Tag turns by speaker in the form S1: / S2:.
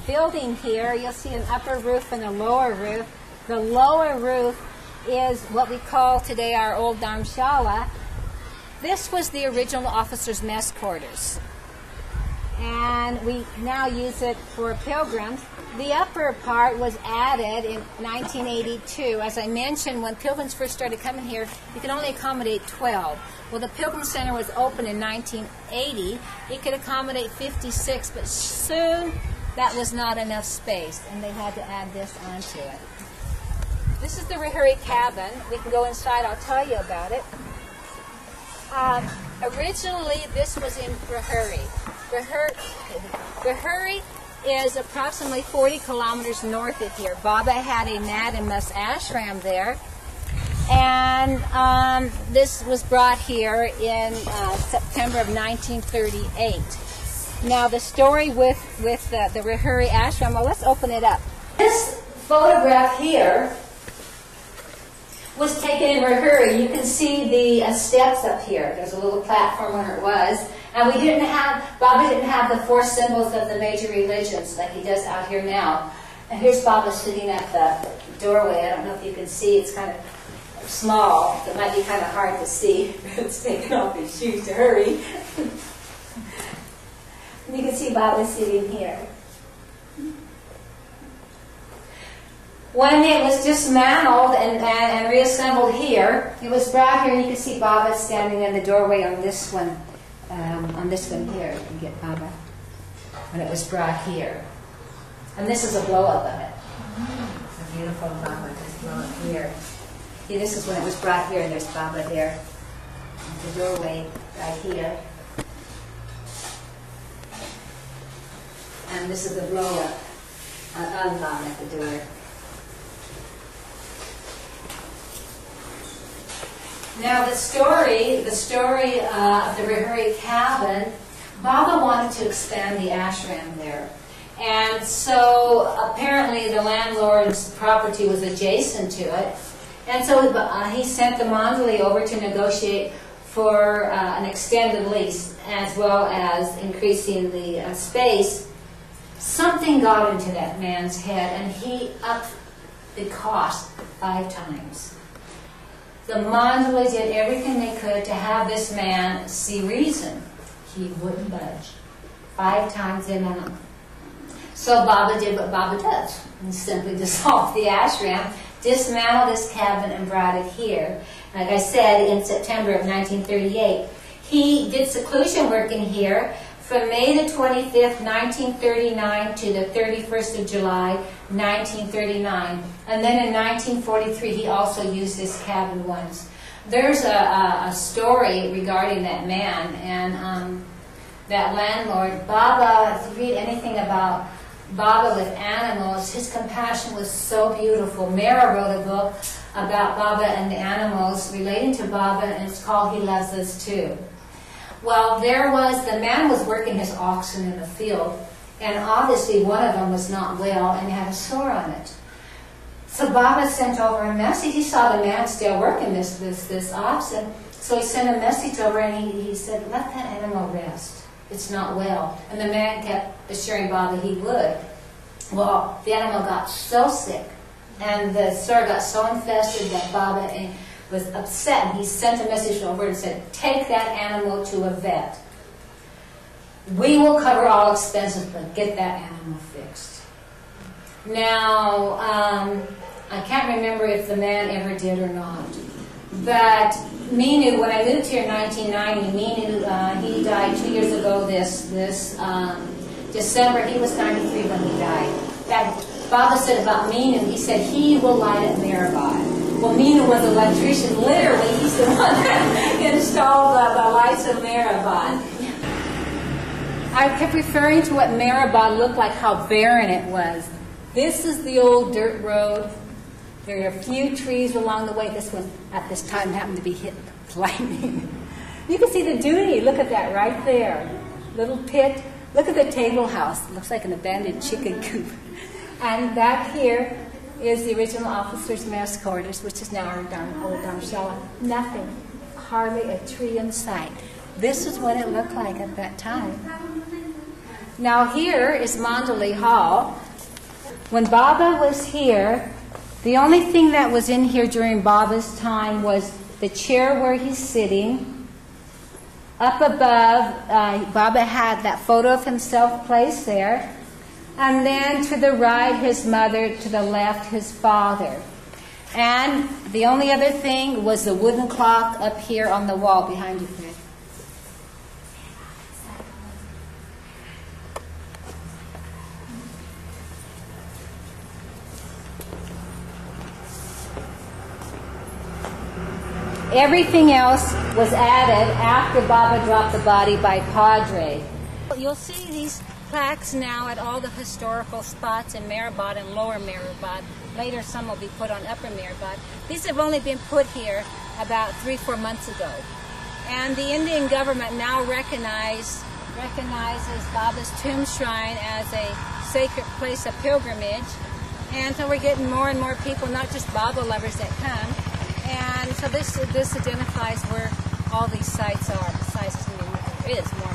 S1: building here, you'll see an upper roof and a lower roof. The lower roof is what we call today our old Dharmshala. This was the original officers' mess quarters, and we now use it for pilgrims. The upper part was added in 1982. As I mentioned, when pilgrims first started coming here, you could only accommodate 12. Well, the Pilgrim Center was opened in 1980. It could accommodate 56, but soon that was not enough space, and they had to add this onto it. This is the Rehuri cabin. We can go inside. I'll tell you about it. Originally, this was in Rehuri. Rehuri is approximately 40 kilometers north of here. Baba had a Mad and Mus ashram there, and this was brought here in September of 1938. Now, the story with the Rehuri ashram, well, let's open it up. This photograph here was taken in Rehuri. You can see the steps up here. There's a little platform where it was. And Baba didn't have the four symbols of the major religions like he does out here now. And here's Baba sitting at the doorway. I don't know if you can see. It's kind of small. It might be kind of hard to see. It's taking off his shoes to hurry. And you can see Baba sitting here. When it was dismantled and reassembled here, it was brought here, and you can see Baba standing in the doorway on this one here. You can get Baba when it was brought here. And this is a blow-up of it. It's a beautiful Baba, just blow up here. See, this is when it was brought here, and there's Baba there. The doorway right here. And this is the blow-up of Baba at the door. Now the story of the Rehuri cabin, Baba wanted to expand the ashram there. And so apparently the landlord's property was adjacent to it. And so he sent the Mandali over to negotiate for an extended lease as well as increasing the space. Something got into that man's head, and he upped the cost 5 times. The Mandali did everything they could to have this man see reason. He wouldn't budge. 5 times the amount. So Baba did what Baba does, and simply dissolved the ashram, dismantled this cabin, and brought it here. Like I said, in September of 1938. He did seclusion work in here from May the 25th, 1939 to the 31st of July, 1939. And then in 1943, he also used this cabin once. There's a story regarding that man and that landlord. Baba, if you read anything about Baba with animals, his compassion was so beautiful. Mera wrote a book about Baba and the animals relating to Baba, and it's called He Loves Us Too. Well, the man was working his oxen in the field, and obviously one of them was not well and had a sore on it. So Baba sent over a message. He saw the man still working this oxen, so he sent a message over, and he said, "Let that animal rest. It's not well." And the man kept assuring Baba he would. Well, the animal got so sick, and the sore got so infested that Baba was upset, and he sent a message over and said, "Take that animal to a vet. We will cover all expenses, but get that animal fixed." Now, I can't remember if the man ever did or not, but Meenu, when I moved here in 1990, Meenu, he died 2 years ago this December. He was 93 when he died. That Baba said about Meenu, he said, "He will light at Meherabad." Well, Meenu was an electrician. Literally, he's the one that installed the lights of Meherabad. I kept referring to what Meherabad looked like, how barren it was. This is the old dirt road. There are a few trees along the way. This one, at this time, happened to be hit with lightning. You can see the Judy. Look at that right there. Little pit. Look at the table house. It looks like an abandoned chicken coop. And back here is the original officers' mess quarters, which is now our old Dharmshala. Nothing. Hardly a tree in sight. This is what it looked like at that time. Now here is Mandalay Hall. When Baba was here, the only thing that was in here during Baba's time was the chair where he's sitting. Up above, Baba had that photo of himself placed there. And then to the right, his mother, to the left, his father. And the only other thing was the wooden clock up here on the wall behind you, Fred. Everything else was added after Baba dropped the body by Padre. You'll see these plaques now at all the historical spots in Meherabad and Lower Meherabad. Later some will be put on Upper Meherabad. These have only been put here about 3-4 months ago. And the Indian government now recognizes Baba's tomb shrine as a sacred place of pilgrimage. And so we're getting more and more people, not just Baba lovers, that come. And so this identifies where all these sites are, besides there is more